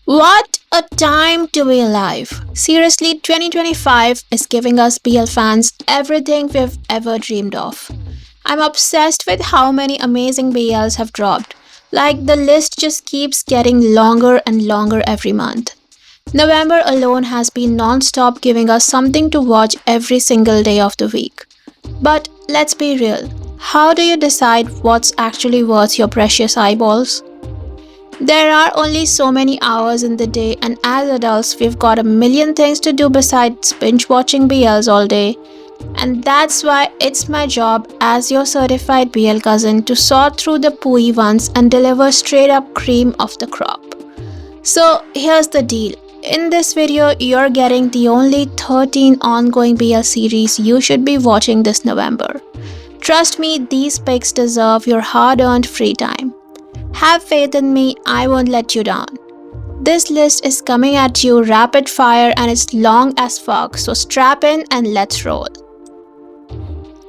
What a time to be alive. Seriously, 2025 is giving us BL fans everything we've ever dreamed of. I'm obsessed with how many amazing BLs have dropped. Like, the list just keeps getting longer and longer every month. November alone has been non stop giving us something to watch every single day of the week. But let's be real, how do you decide what's actually worth your precious eyeballs? There are only so many hours in the day, and as adults, we've got a million things to do besides binge watching BLs all day. And that's why it's my job as your certified BL cousin to sort through the pooey ones and deliver straight up cream of the crop. So here's the deal. In this video, you're getting the only 13 ongoing BL series you should be watching this November. Trust me, these picks deserve your hard earned free time. Have faith in me, I won't let you down. This list is coming at you rapid fire and it's long as fuck, so strap in and let's roll.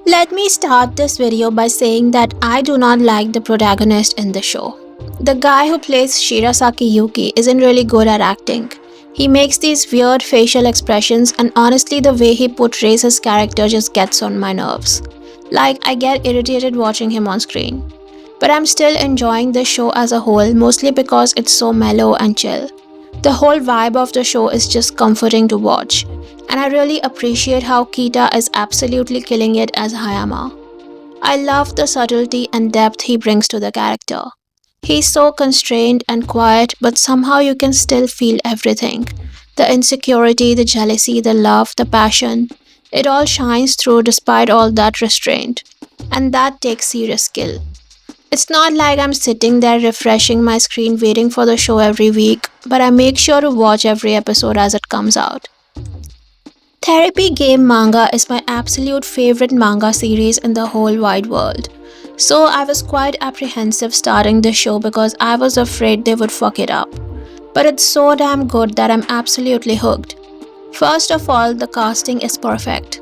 Let me start this video by saying that I do not like the protagonist in the show. The guy who plays Shirasaki Yuki isn't really good at acting. He makes these weird facial expressions, and honestly the way he portrays his character just gets on my nerves. Like, I get irritated watching him on screen. But I'm still enjoying the show as a whole, mostly because it's so mellow and chill. The whole vibe of the show is just comforting to watch, and I really appreciate how Kita is absolutely killing it as Hayama. I love the subtlety and depth he brings to the character. He's so constrained and quiet, but somehow you can still feel everything. The insecurity, the jealousy, the love, the passion. It all shines through despite all that restraint. And that takes serious skill. It's not like I'm sitting there refreshing my screen waiting for the show every week, but I make sure to watch every episode as it comes out. Therapy Game Manga is my absolute favorite manga series in the whole wide world. So I was quite apprehensive starting the show because I was afraid they would fuck it up. But it's so damn good that I'm absolutely hooked. First of all, the casting is perfect.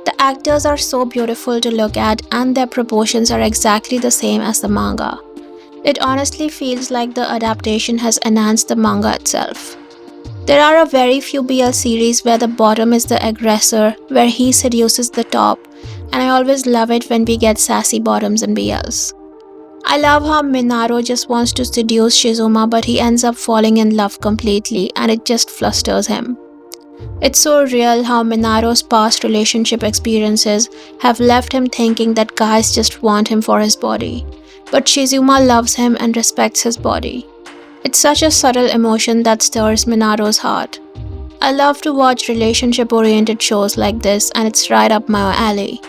The actors are so beautiful to look at and their proportions are exactly the same as the manga. It honestly feels like the adaptation has enhanced the manga itself. There are a very few BL series where the bottom is the aggressor, where he seduces the top, and I always love it when we get sassy bottoms in BLs. I love how Minaro just wants to seduce Shizuma but he ends up falling in love completely and it just flusters him. It's so real how Minaro's past relationship experiences have left him thinking that guys just want him for his body. But Shizuma loves him and respects his body. It's such a subtle emotion that stirs Minaro's heart. I love to watch relationship-oriented shows like this, and it's right up my alley.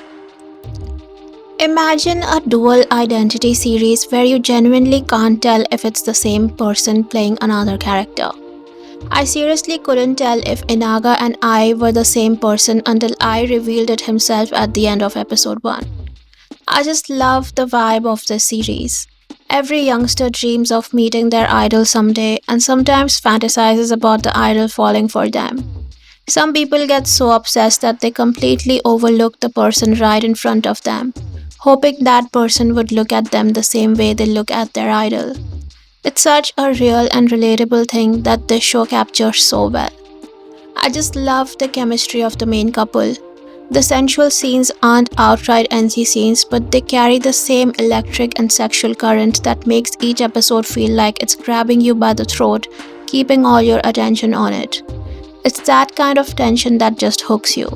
Imagine a dual identity series where you genuinely can't tell if it's the same person playing another character. I seriously couldn't tell if Inaga and I were the same person until I revealed it himself at the end of episode 1. I just love the vibe of this series. Every youngster dreams of meeting their idol someday and sometimes fantasizes about the idol falling for them. Some people get so obsessed that they completely overlook the person right in front of them, hoping that person would look at them the same way they look at their idol. It's such a real and relatable thing that this show captures so well. I just love the chemistry of the main couple. The sensual scenes aren't outright NC scenes, but they carry the same electric and sexual current that makes each episode feel like it's grabbing you by the throat, keeping all your attention on it. It's that kind of tension that just hooks you.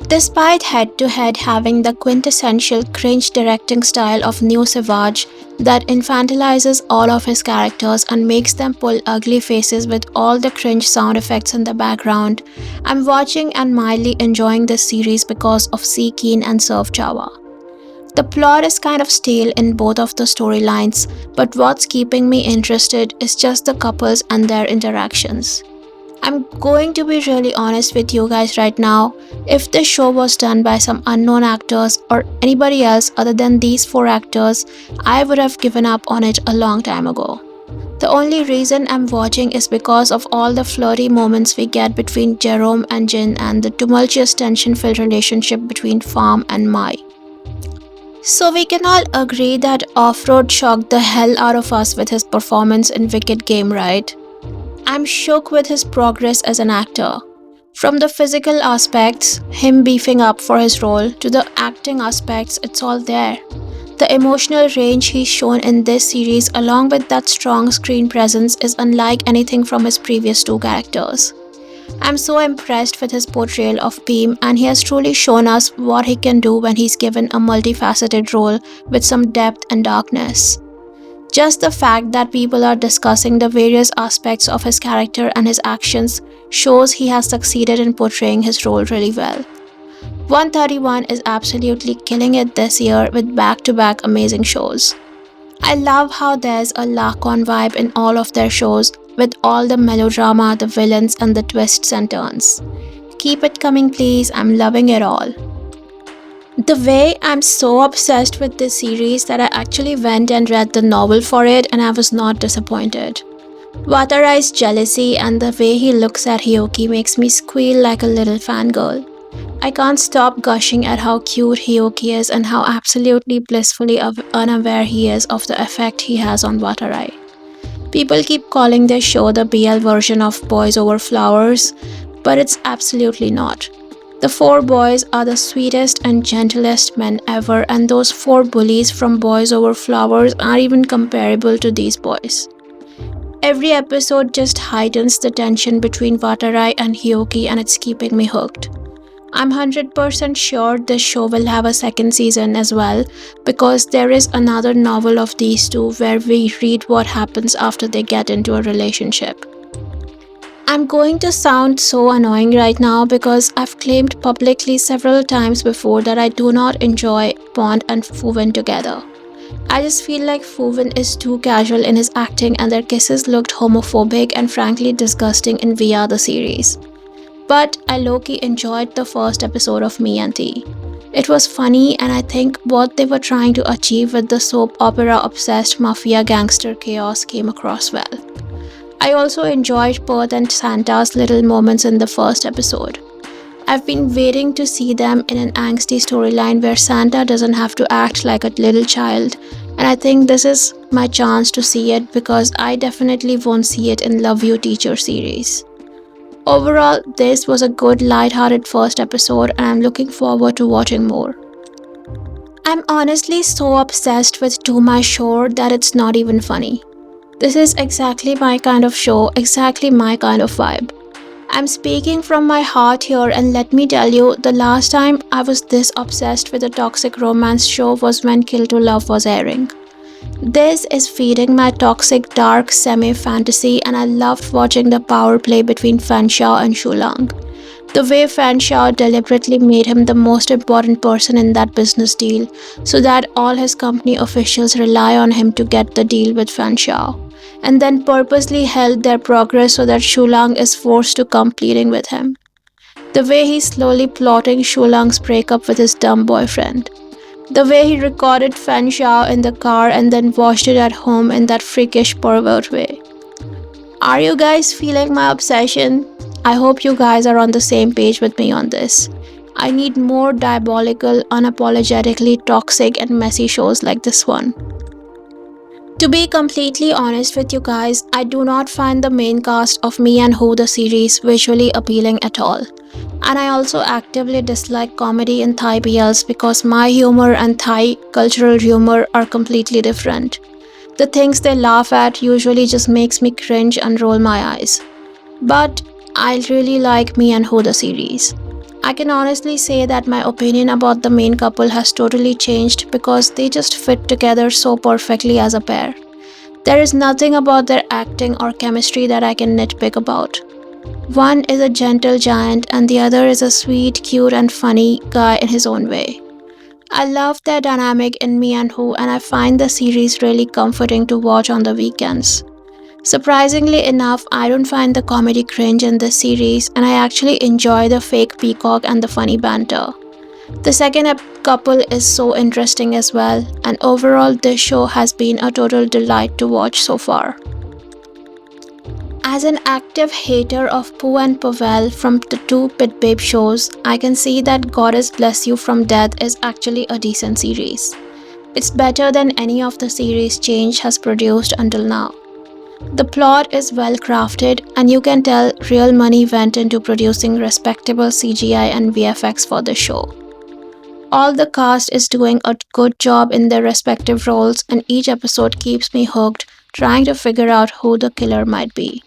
Despite head-to-head having the quintessential cringe directing style of New Savage that infantilizes all of his characters and makes them pull ugly faces with all the cringe sound effects in the background, I'm watching and mildly enjoying this series because of Seekin and Surf Java. The plot is kind of stale in both of the storylines, but what's keeping me interested is just the couples and their interactions. I'm going to be really honest with you guys right now. If this show was done by some unknown actors or anybody else other than these 4 actors, I would have given up on it a long time ago. The only reason I'm watching is because of all the flirty moments we get between Jerome and Jin and the tumultuous tension-filled relationship between Farm and Mai. So we can all agree that Off-Road shocked the hell out of us with his performance in Wicked Game, right? I'm shook with his progress as an actor. From the physical aspects, him beefing up for his role, to the acting aspects, it's all there. The emotional range he's shown in this series, along with that strong screen presence, is unlike anything from his previous two characters. I'm so impressed with his portrayal of Beam, and he has truly shown us what he can do when he's given a multifaceted role with some depth and darkness. Just the fact that people are discussing the various aspects of his character and his actions shows he has succeeded in portraying his role really well. 131 is absolutely killing it this year with back-to-back amazing shows. I love how there's a lock-on vibe in all of their shows with all the melodrama, the villains, and the twists and turns. Keep it coming, please. I'm loving it all. The way I'm so obsessed with this series that I actually went and read the novel for it and I was not disappointed. Watarai's jealousy and the way he looks at Hyoki makes me squeal like a little fangirl. I can't stop gushing at how cute Hyoki is and how absolutely blissfully unaware he is of the effect he has on Watarai. People keep calling this show the BL version of Boys Over Flowers, but it's absolutely not. The four boys are the sweetest and gentlest men ever, and those four bullies from Boys Over Flowers are even comparable to these boys. Every episode just heightens the tension between Watarai and Hyoki, and it's keeping me hooked. I'm 100% sure this show will have a second season as well, because there is another novel of these two where we read what happens after they get into a relationship. I'm going to sound so annoying right now because I've claimed publicly several times before that I do not enjoy Bond and Fuvin together. I just feel like Fuvin is too casual in his acting and their kisses looked homophobic and frankly disgusting in Via the series. But I low-key enjoyed the first episode of Me and Thee. It was funny, and I think what they were trying to achieve with the soap opera obsessed mafia gangster chaos came across well. I also enjoyed Perth and Santa's little moments in the first episode. I've been waiting to see them in an angsty storyline where Santa doesn't have to act like a little child, and I think this is my chance to see it because I definitely won't see it in Love You Teacher series. Overall, this was a good light-hearted first episode and I'm looking forward to watching more. I'm honestly so obsessed with To My Shore that it's not even funny. This is exactly my kind of show, exactly my kind of vibe. I'm speaking from my heart here, and let me tell you, the last time I was this obsessed with a toxic romance show was when Kill to Love was airing. This is feeding my toxic dark semi-fantasy, and I loved watching the power play between Fanxiao and Shulang. The way Fanxiao deliberately made him the most important person in that business deal so that all his company officials rely on him to get the deal with Fanxiao, and then purposely held their progress so that Shulang is forced to come pleading with him. The way he's slowly plotting Shulang's breakup with his dumb boyfriend. The way he recorded Fanxiao in the car and then watched it at home in that freakish pervert way. Are you guys feeling my obsession? I hope you guys are on the same page with me on this. I need more diabolical, unapologetically toxic and messy shows like this one. To be completely honest with you guys, I do not find the main cast of Me and Who the series visually appealing at all. And I also actively dislike comedy in Thai BLs because my humor and Thai cultural humor are completely different. The things they laugh at usually just makes me cringe and roll my eyes. But I really like Me and Who the series. I can honestly say that my opinion about the main couple has totally changed because they just fit together so perfectly as a pair. There is nothing about their acting or chemistry that I can nitpick about. One is a gentle giant and the other is a sweet, cute and funny guy in his own way. I love their dynamic in Me and Who, and I find the series really comforting to watch on the weekends. Surprisingly enough, I don't find the comedy cringe in this series, and I actually enjoy the fake peacock and the funny banter. The second couple is so interesting as well, and overall this show has been a total delight to watch so far. As an active hater of Pooh and Pavel from the two Pit Babe shows, I can see that Goddess Bless You from Death is actually a decent series. It's better than any of the series Change has produced until now. The plot is well crafted, and you can tell real money went into producing respectable CGI and VFX for the show. All the cast is doing a good job in their respective roles, and each episode keeps me hooked, trying to figure out who the killer might be.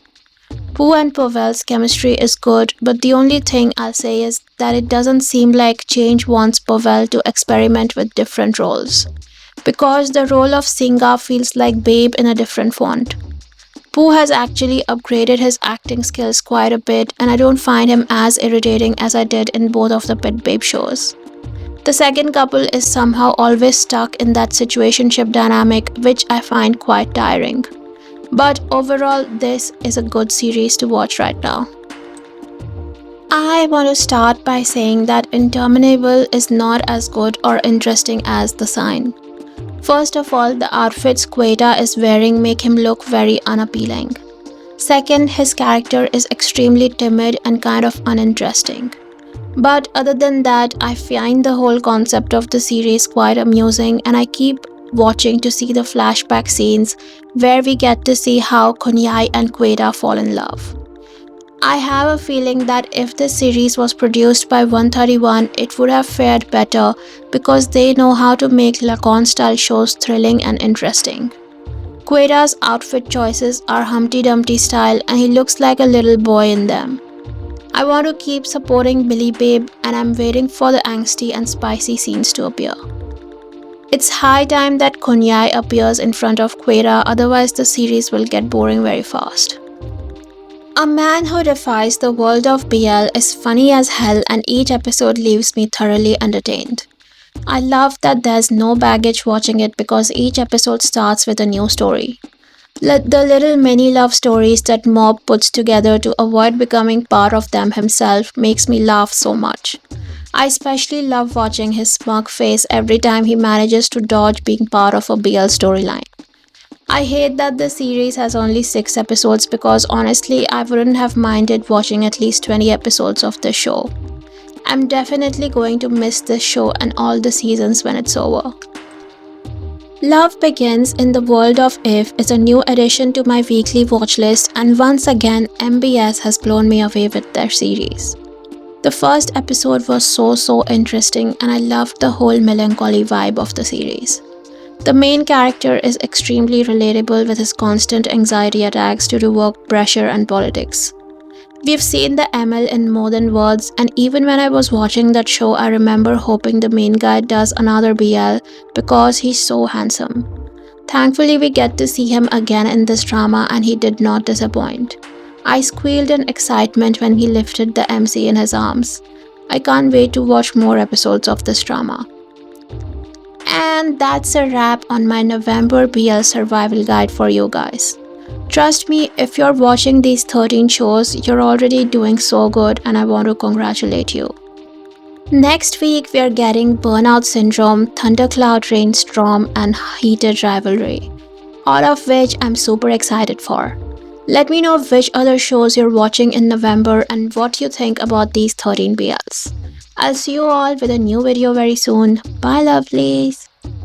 Pooh and Powell's chemistry is good, but the only thing I'll say is that it doesn't seem like Change wants Powell to experiment with different roles. Because the role of Singa feels like Babe in a different font. Pooh has actually upgraded his acting skills quite a bit, and I don't find him as irritating as I did in both of the Pit Babe shows. The second couple is somehow always stuck in that situationship dynamic, which I find quite tiring. But overall, this is a good series to watch right now. I want to start by saying that Interminable is not as good or interesting as The Sign. First of all, the outfits Queta is wearing make him look very unappealing. Second, his character is extremely timid and kind of uninteresting. But other than that, I find the whole concept of the series quite amusing, and I keep watching to see the flashback scenes where we get to see how Kunyai and Queta fall in love. I have a feeling that if this series was produced by 131, it would have fared better because they know how to make Lacan style shows thrilling and interesting. Queta's outfit choices are Humpty Dumpty style, and he looks like a little boy in them. I want to keep supporting Billy Babe, and I'm waiting for the angsty and spicy scenes to appear. It's high time that Kunyai appears in front of Queta, otherwise the series will get boring very fast. A Man Who Defies the World of BL is funny as hell, and each episode leaves me thoroughly entertained. I love that there's no baggage watching it because each episode starts with a new story. The little mini love stories that Mob puts together to avoid becoming part of them himself makes me laugh so much. I especially love watching his smug face every time he manages to dodge being part of a BL storyline. I hate that the series has only 6 episodes because honestly I wouldn't have minded watching at least 20 episodes of this show. I'm definitely going to miss this show and all the seasons when it's over. Love Begins in the World of If is a new addition to my weekly watch list, and once again MBS has blown me away with their series. The first episode was so interesting, and I loved the whole melancholy vibe of the series. The main character is extremely relatable with his constant anxiety attacks due to work pressure and politics. We've seen the ML in more than words, and even when I was watching that show, I remember hoping the main guy does another BL because he's so handsome. Thankfully, we get to see him again in this drama, and he did not disappoint. I squealed in excitement when he lifted the MC in his arms. I can't wait to watch more episodes of this drama. And that's a wrap on my November BL survival guide for you guys. Trust me, if you're watching these 13 shows, you're already doing so good, and I want to congratulate you. Next week, we are getting Burnout Syndrome, Thundercloud Rainstorm, and Heated Rivalry, all of which I'm super excited for. Let me know which other shows you're watching in November and what you think about these 13 BLs. I'll see you all with a new video very soon. Bye lovelies!